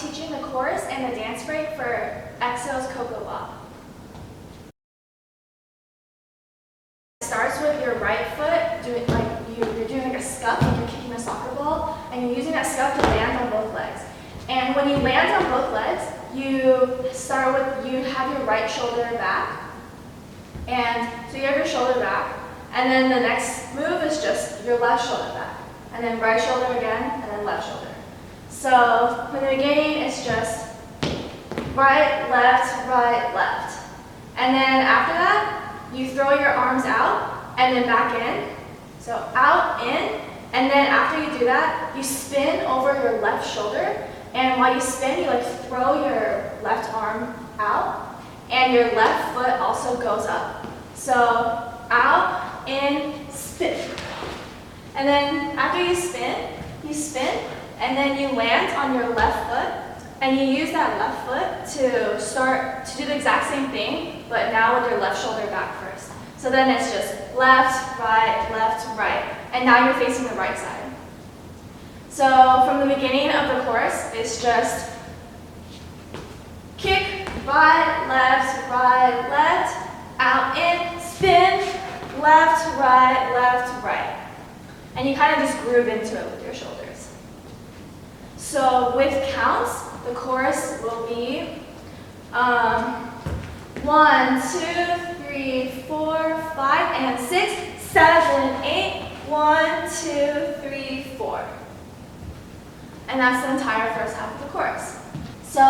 teaching the chorus and the dance break for EXO's Ko Ko Bop. It starts with your right foot, you're doing like a scuff, like you're kicking a soccer ball, and you're using that scuff to land on both legs. And when you land on both legs, you have your right shoulder back, and so you have your shoulder back, and then the next move is just your left shoulder back, and then right shoulder again, and then left shoulder. So from the beginning, it's just right, left. And then after that, you throw your arms out and then back in. So out, in, and then after you do that, you spin over your left shoulder. And while you spin, you throw your left arm out, and your left foot also goes up. So out, in, spin. And then after you spin, and then you land on your left foot, and you use that left foot to start to do the exact same thing, but now with your left shoulder back first. So then it's just left, right, and now you're facing the right side. So from the beginning of the chorus, it's just kick, right, left, out, in, spin, left, right. And you kind of just groove into it with your shoulders. So with counts, the chorus will be 1, 2, 3, 4, 5, and 6, 7, 8, 1, 2, 3, 4. And that's the entire first half of the chorus. So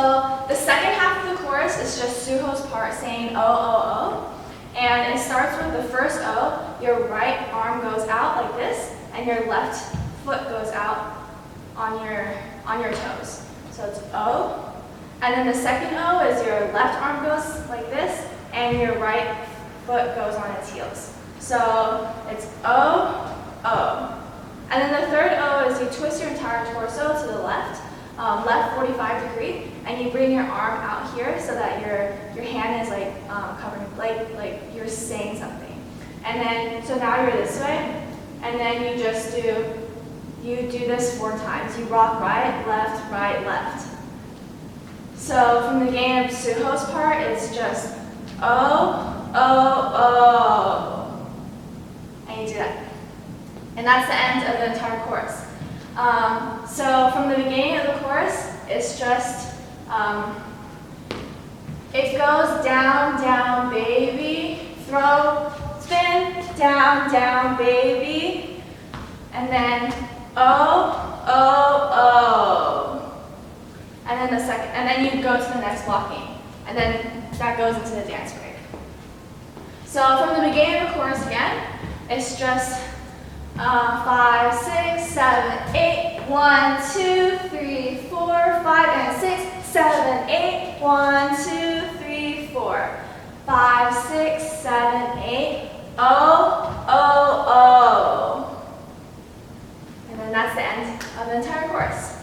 the second half of the chorus is just Suho's part saying oh, oh, oh. And it starts with the first O, your right arm goes out like this, and your left foot goes out on your toes. So it's O. And then the second O is your left arm goes like this, and your right foot goes on its heels. So it's O, O. And then the third O is you twist your entire torso to the left, left 45 degree, and you bring your arm out here so that your hand is covering, like you're saying something. And then, so now you're this way, and then you do this 4 times. You rock right, left. So from the beginning of Suho's part, it's just O, O, O. And you do that. And that's the end of the entire chorus. So from the beginning of the chorus, it's just, it goes down, down, baby, throw, spin, down, baby, and then oh, oh, oh. And then you go to the next blocking, and then that goes into the dance break. So from the beginning of the chorus again, it's just 5, 6, 7, 8, 1, 2, 3, 4, 5, and 6, 7, 8, 1, 2, 3, 4, 5, 6, 7, 8, oh, oh, oh. And then that's the end of the entire chorus.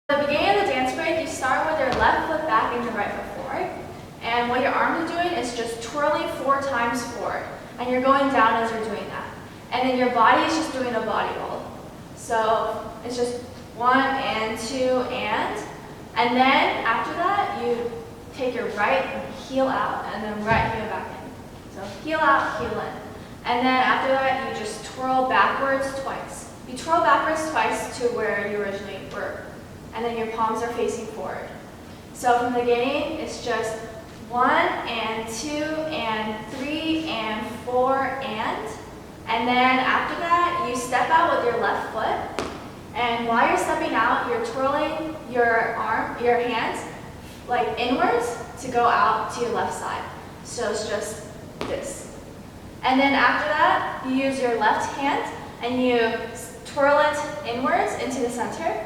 At the beginning of the dance break, you start with your left foot back and your right foot forward. And what your arms are doing is just twirling 4 times forward. And you're going down as you're doing that. And then your body is just doing a body roll. So it's just 1 and 2 and then after that, you take your right heel out and then right heel back in. So heel out, heel in. And then after that, you just twirl backwards twice. You twirl backwards twice to where you originally were. And then your palms are facing forward. So from the beginning, it's just 1 and 2 and 3 and 4 and then after that, you step out with your left foot. And while you're stepping out, you're twirling your hands like inwards to go out to your left side. So it's just this. And then after that, you use your left hand and you twirl it inwards into the center.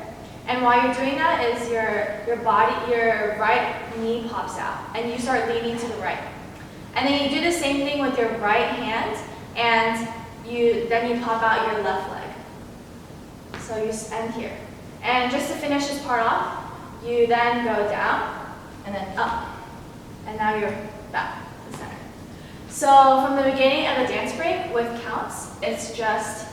And while you're doing that is your right knee pops out and you start leaning to the right. And then you do the same thing with your right hand and then you pop out your left leg. So you end here. And just to finish this part off, you then go down and then up. And now you're back to the center. So from the beginning of the dance break with counts, it's just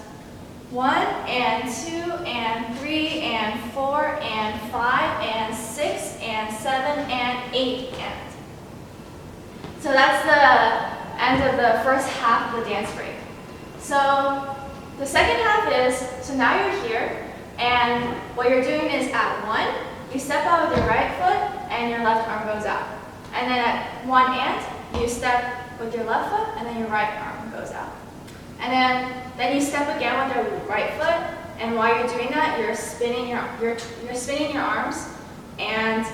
1 and 2 and 3 and 4 and 5 and 6 and 7 and 8 and. So that's the end of the first half of the dance break. So the second half is, so now you're here and what you're doing is at 1, you step out with your right foot and your left arm goes out. And then at 1 and, you step with your left foot and then your right arm goes out. And then you step again with your right foot, and while you're doing that, you're spinning your arms, and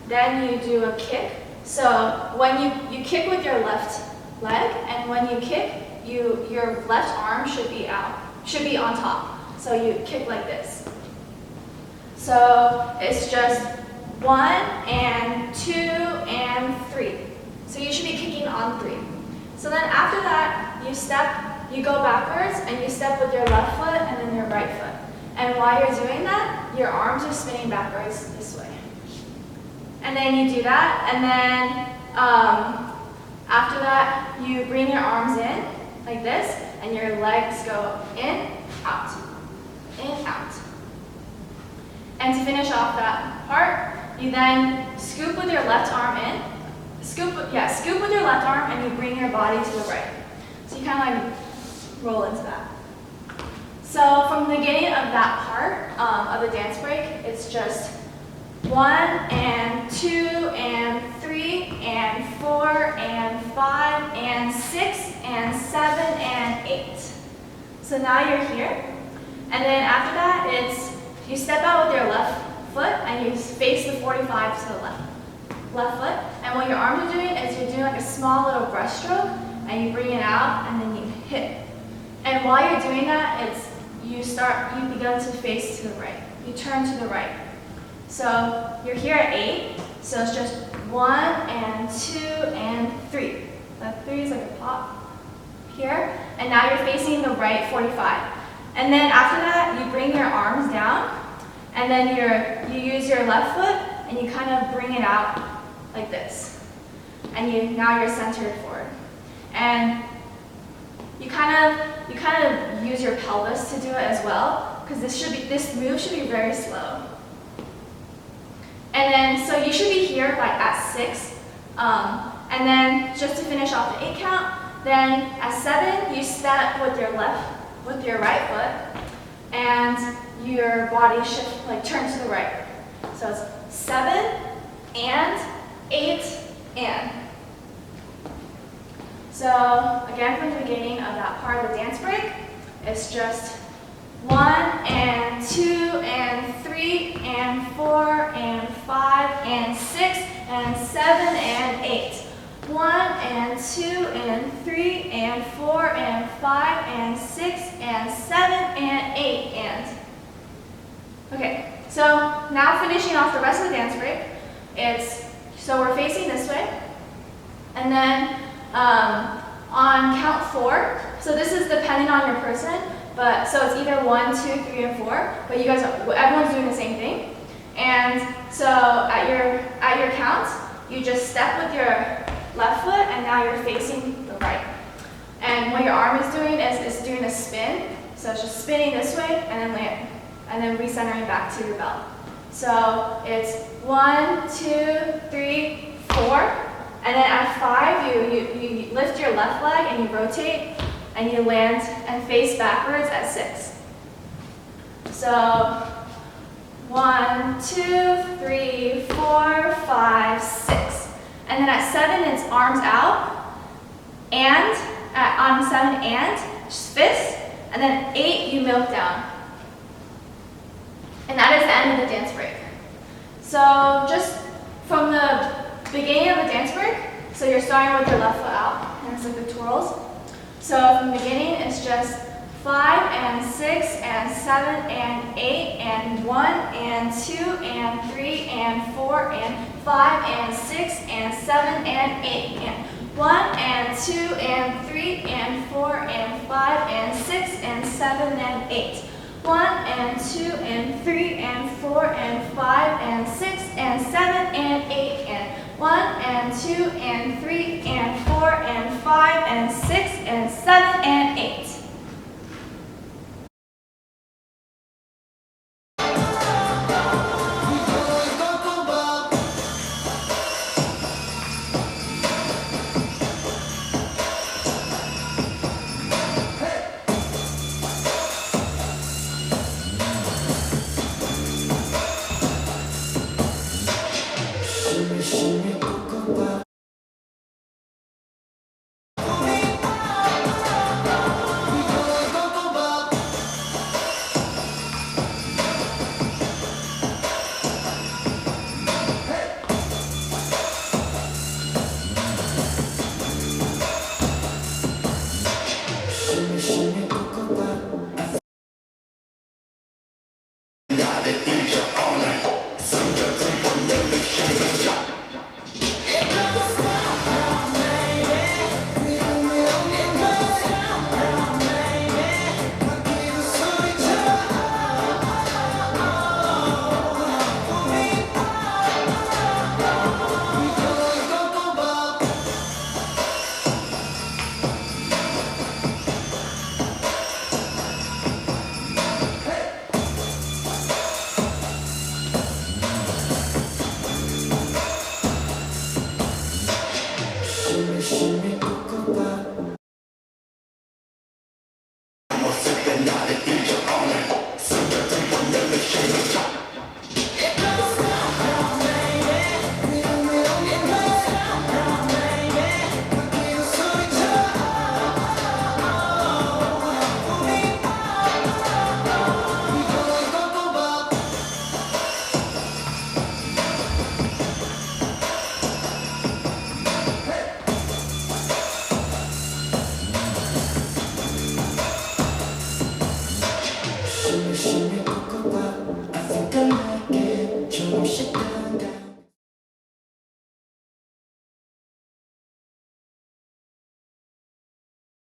then you do a kick. So when you kick with your left leg, and when you kick, your left arm should be on top. So you kick like this. So it's just 1 and 2 and 3. So you should be kicking on 3. So then after that, you go backwards and you step with your left foot and then your right foot. And while you're doing that, your arms are spinning backwards this way. And then you do that, and then after that, you bring your arms in like this, and your legs go in, out, in, out. And to finish off that part, you then scoop with your left arm in, scoop with your left arm, and you bring your body to the right. So you kind of like roll into that. So from the beginning of that part of the dance break, it's just 1 and 2 and 3 and 4 and 5 and 6 and 7 and 8. So now you're here. And then after that, it's you step out with your left foot and you face the 45 to the left foot. And what your arms are doing is you're doing like a small little breaststroke and you bring it out and then you hit. And while you're doing that, it's you begin to face to the right. You turn to the right. So you're here at 8, so it's just 1 and 2 and 3. That 3 is like a pop here. And now you're facing the right 45. And then after that, you bring your arms down, and then you use your left foot, and you kind of bring it out like this. And now you're centered forward. And you kind of use your pelvis to do it as well, because this move should be very slow. And then, so you should be here like at 6. And then just to finish off the 8 count, then at 7, you step with your right foot, and your body turns to the right. So it's 7 and 8 and. So again, from the beginning of that part of the dance break, it's just 1 and 2 and 3 and 4 and 5 and 6 and 7 and 8. 1 and 2 and 3 and 4 and 5 and 6 and 7 and 8 and. Okay, so now finishing off the rest of the dance break, so we're facing this way, and then on count 4, so this is depending on your person, but so it's either 1, 2, 3, and 4, but everyone's doing the same thing. And so at your count, you just step with your left foot, and now you're facing the right. And what your arm is doing is doing a spin, so it's just spinning this way and then land, and then recentering back to your belt. So it's 1, 2, 3, 4. And then at 5, you lift your left leg and you rotate and you land and face backwards at 6. So 1, 2, 3, 4, 5, 6. And then at 7, it's arms out, and on 7 and just fist, and then 8 you milk down. And that is the end of the dance break. So just from the beginning of a dance break, so you're starting with your left foot out, and it's like the twirls. So from the beginning, it's just 5 and 6 and 7 and 8 and 1 and 2 and 3 and 4 and 5 and 6 and 7 and 8 and 1 and 2 and 3 and 4 and 5 and 6 and 7 and 8. 1 and 2 and 3 and 4 and 5 and 6 and 7 and 8 and 1 and 2 and 3 and 4 and 5 and 6 and 7 and 8.